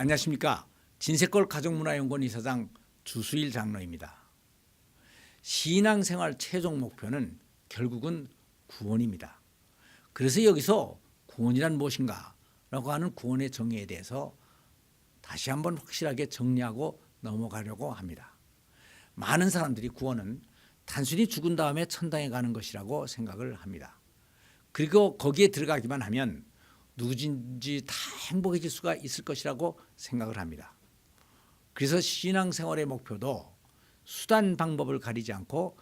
안녕하십니까. 진세골 가족문화연구원 이사장 주수일 장로입니다. 신앙생활 최종 목표는 결국은 구원입니다. 그래서 여기서 구원이란 무엇인가 라고 하는 구원의 정의에 대해서 다시 한번 확실하게 정리하고 넘어가려고 합니다. 많은 사람들이 구원은 단순히 죽은 다음에 천당에 가는 것이라고 생각을 합니다. 그리고 거기에 들어가기만 하면 누구든지 다 행복해질 수가 있을 것이라고 생각을 합니다. 그래서 신앙생활의 목표도 수단 방법을 가리지 않고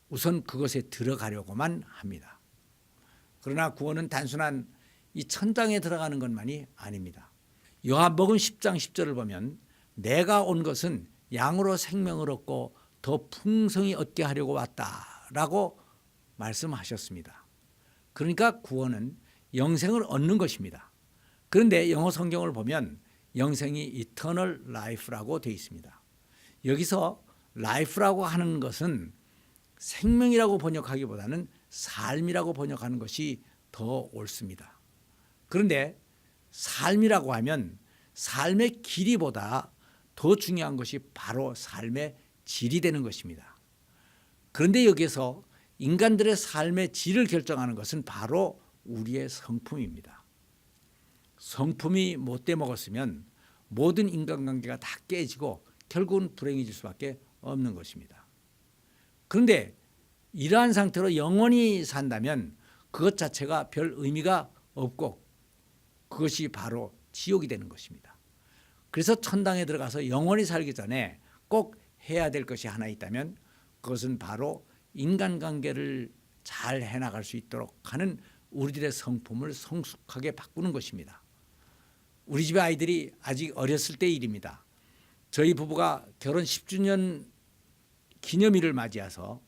우선 그것에 들어가려고만 합니다. 그러나 구원은 단순한 이 천당에 들어가는 것만이 아닙니다. 요한복음 10장 10절을 보면 내가 온 것은 양으로 생명을 얻고 더 풍성히 얻게 하려고 왔다라고 말씀하셨습니다. 그러니까 구원은 영생을 얻는 것입니다. 그런데 영어 성경을 보면 영생이 eternal life라고 되어 있습니다. 여기서 life라고 하는 것은 생명이라고 번역하기보다는 삶이라고 번역하는 것이 더 옳습니다. 그런데 삶이라고 하면 삶의 길이보다 더 중요한 것이 바로 삶의 질이 되는 것입니다. 그런데 여기서 인간들의 삶의 질을 결정하는 것은 바로 우리의 성품입니다. 성품이 못돼 먹었으면 모든 인간관계가 다 깨지고 결국은 불행해질 수밖에 없는 것입니다. 그런데 이러한 상태로 영원히 산다면 그것 자체가 별 의미가 없고 그것이 바로 지옥이 되는 것입니다. 그래서 천당에 들어가서 영원히 살기 전에 꼭 해야 될 것이 하나 있다면 그것은 바로 인간관계를 잘 해나갈 수 있도록 하는 우리들의 성품을 성숙하게 바꾸는 것입니다. 우리 집의 아이들이 아직 어렸을 때 일입니다. 저희 부부가 결혼 10주년 기념일을 맞이해서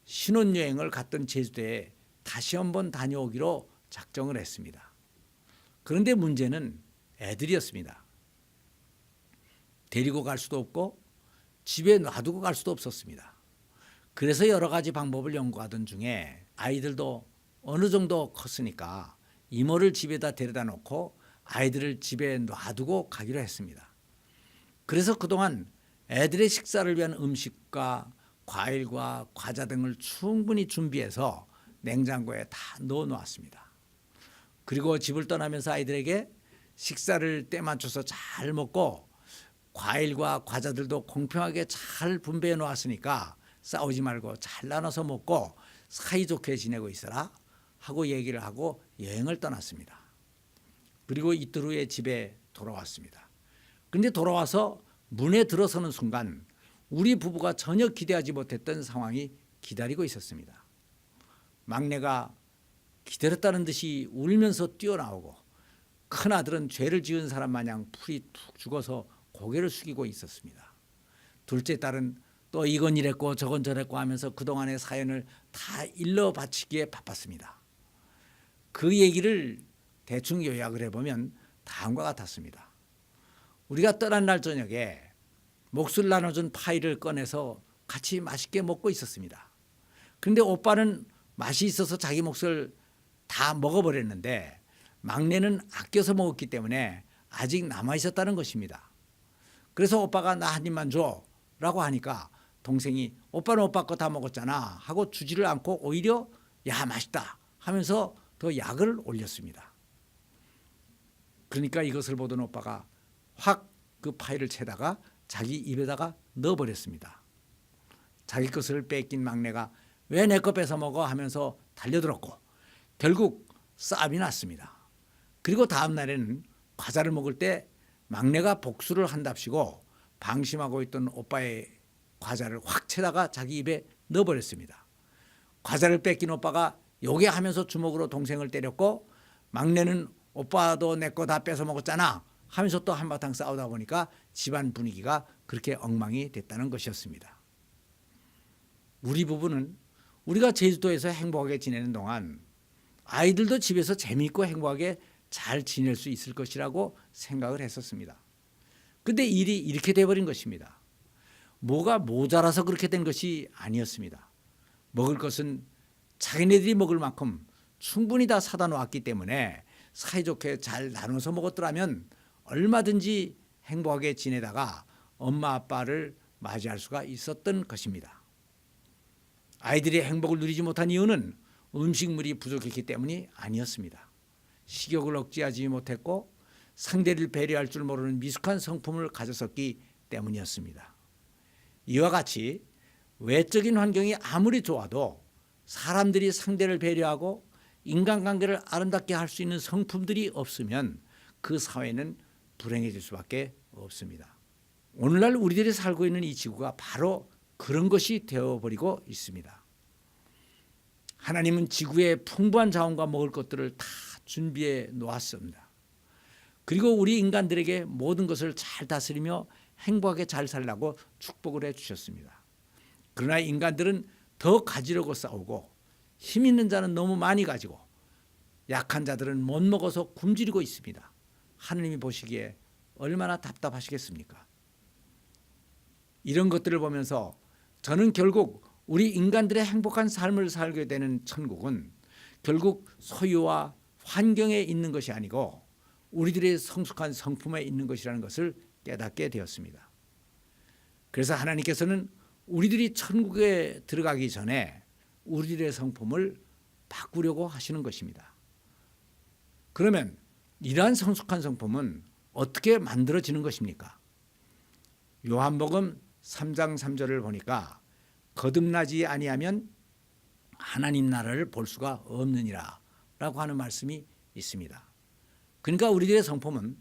신혼여행을 갔던 제주도에 다시 한번 다녀오기로 작정을 했습니다. 그런데 문제는 애들이었습니다. 데리고 갈 수도 없고 집에 놔두고 갈 수도 없었습니다. 그래서 여러 가지 방법을 연구하던 중에 아이들도 어느 정도 컸으니까 이모를 집에다 데려다 놓고 아이들을 집에 놔두고 가기로 했습니다. 그래서 그동안 애들의 식사를 위한 음식과 과일과 과자 등을 충분히 준비해서 냉장고에 다 넣어 놓았습니다. 그리고 집을 떠나면서 아이들에게 식사를 때 맞춰서 잘 먹고 과일과 과자들도 공평하게 잘 분배해 놓았으니까 싸우지 말고 잘 나눠서 먹고 사이좋게 지내고 있어라 하고 얘기를 하고 여행을 떠났습니다. 그리고 이틀 후에 집에 돌아왔습니다. 그런데 돌아와서 문에 들어서는 순간 우리 부부가 전혀 기대하지 못했던 상황이 기다리고 있었습니다. 막내가 기다렸다는 듯이 울면서 뛰어나오고 큰아들은 죄를 지은 사람 마냥 풀이 툭 죽어서 고개를 숙이고 있었습니다. 둘째 딸은 또 이건 이랬고 저건 저랬고 하면서 그동안의 사연을 다 일러 바치기에 바빴습니다. 그 얘기를 대충 요약을 해보면 다음과 같았습니다. 우리가 떠난 날 저녁에 몫을 나눠준 파이를 꺼내서 같이 맛있게 먹고 있었습니다. 그런데 오빠는 맛이 있어서 자기 몫을 다 먹어버렸는데 막내는 아껴서 먹었기 때문에 아직 남아있었다는 것입니다. 그래서 오빠가 나 한 입만 줘 라고 하니까 동생이 오빠는 오빠 거 다 먹었잖아 하고 주지를 않고 오히려 야 맛있다 하면서 더 약을 올렸습니다. 그러니까 이것을 보던 오빠가 확 그 파이를 채다가 자기 입에다가 넣어버렸습니다. 자기 것을 뺏긴 막내가 왜 내 거 뺏어 먹어 하면서 달려들었고 결국 싸움이 났습니다. 그리고 다음 날에는 과자를 먹을 때 막내가 복수를 한답시고 방심하고 있던 오빠의 과자를 확 채다가 자기 입에 넣어버렸습니다. 과자를 뺏긴 오빠가 요괴하면서 주먹으로 동생을 때렸고 막내는 오빠도 내 거 다 뺏어 먹었잖아 하면서 또 한바탕 싸우다 보니까 집안 분위기가 그렇게 엉망이 됐다는 것이었습니다. 우리 부부는 우리가 제주도에서 행복하게 지내는 동안 아이들도 집에서 재미있고 행복하게 잘 지낼 수 있을 것이라고 생각을 했었습니다. 그런데 일이 이렇게 돼버린 것입니다. 뭐가 모자라서 그렇게 된 것이 아니었습니다. 먹을 것은 자기네들이 먹을 만큼 충분히 다 사다 놓았기 때문에 사이좋게 잘 나눠서 먹었더라면 얼마든지 행복하게 지내다가 엄마 아빠를 맞이할 수가 있었던 것입니다. 아이들이 행복을 누리지 못한 이유는 음식물이 부족했기 때문이 아니었습니다. 식욕을 억제하지 못했고 상대를 배려할 줄 모르는 미숙한 성품을 가졌었기 때문이었습니다. 이와 같이 외적인 환경이 아무리 좋아도 사람들이 상대를 배려하고 인간관계를 아름답게 할 수 있는 성품들이 없으면 그 사회는 불행해질 수밖에 없습니다. 오늘날 우리들이 살고 있는 이 지구가 바로 그런 것이 되어버리고 있습니다. 하나님은 지구에 풍부한 자원과 먹을 것들을 다 준비해 놓았습니다. 그리고 우리 인간들에게 모든 것을 잘 다스리며 행복하게 잘 살라고 축복을 해주셨습니다. 그러나 인간들은 더 가지려고 싸우고 힘 있는 자는 너무 많이 가지고 약한 자들은 못 먹어서 굶주리고 있습니다. 하느님이 보시기에 얼마나 답답하시겠습니까? 이런 것들을 보면서 저는 결국 우리 인간들의 행복한 삶을 살게 되는 천국은 결국 소유와 환경에 있는 것이 아니고 우리들의 성숙한 성품에 있는 것이라는 것을 깨닫게 되었습니다. 그래서 하나님께서는 우리들이 천국에 들어가기 전에 우리들의 성품을 바꾸려고 하시는 것입니다. 그러면 이러한 성숙한 성품은 어떻게 만들어지는 것입니까? 요한복음 3장 3절을 보니까 거듭나지 아니하면 하나님 나라를 볼 수가 없느니라 라고 하는 말씀이 있습니다. 그러니까 우리들의 성품은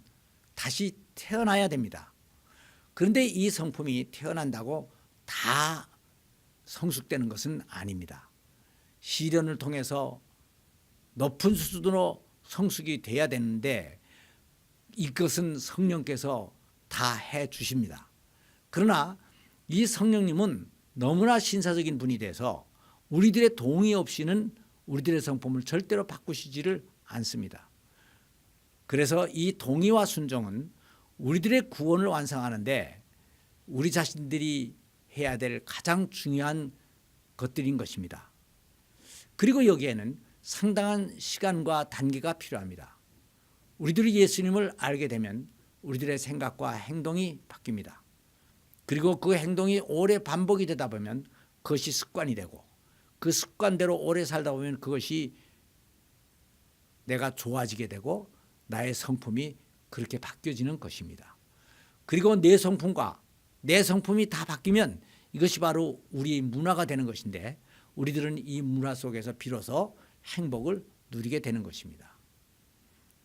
다시 태어나야 됩니다. 그런데 이 성품이 태어난다고 다 성숙되는 것은 아닙니다. 시련을 통해서 높은 수준으로 성숙이 돼야 되는데 이것은 성령께서 다 해주십니다. 그러나 이 성령님은 너무나 신사적인 분이 돼서 우리들의 동의 없이는 우리들의 성품을 절대로 바꾸시지를 않습니다. 그래서 이 동의와 순종은 우리들의 구원을 완성하는데 우리 자신들이 해야 될 가장 중요한 것들인 것입니다. 그리고 여기에는 상당한 시간과 단계가 필요합니다. 우리들이 예수님을 알게 되면 우리들의 생각과 행동이 바뀝니다. 그리고 그 행동이 오래 반복이 되다 보면 그것이 습관이 되고 그 습관대로 오래 살다 보면 그것이 내가 좋아지게 되고 나의 성품이 그렇게 바뀌어지는 것입니다. 그리고 내 성품과 내 성품이 다 바뀌면 이것이 바로 우리의 문화가 되는 것인데 우리들은 이 문화 속에서 비로소 행복을 누리게 되는 것입니다.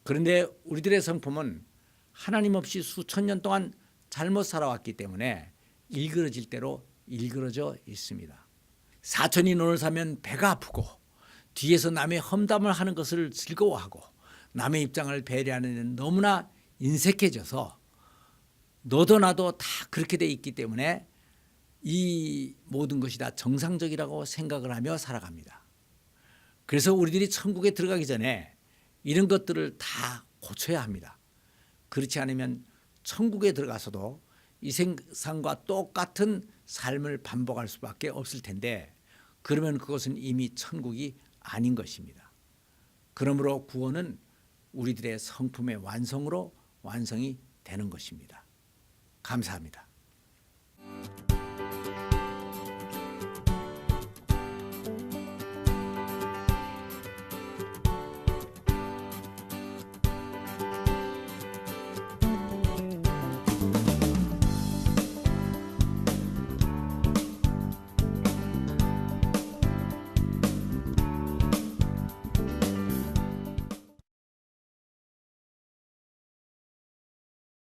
그런데 우리들의 성품은 하나님 없이 수천 년 동안 잘못 살아왔기 때문에 일그러질 대로 일그러져 있습니다. 사촌이 논을 사면 배가 아프고 뒤에서 남의 험담을 하는 것을 즐거워하고 남의 입장을 배려하는 데는 너무나 인색해져서 너도 나도 다 그렇게 돼 있기 때문에 이 모든 것이 다 정상적이라고 생각을 하며 살아갑니다. 그래서 우리들이 천국에 들어가기 전에 이런 것들을 다 고쳐야 합니다. 그렇지 않으면 천국에 들어가서도 이 세상과 똑같은 삶을 반복할 수밖에 없을 텐데 그러면 그것은 이미 천국이 아닌 것입니다. 그러므로 구원은 우리들의 성품의 완성으로 완성이 되는 것입니다. 감사합니다.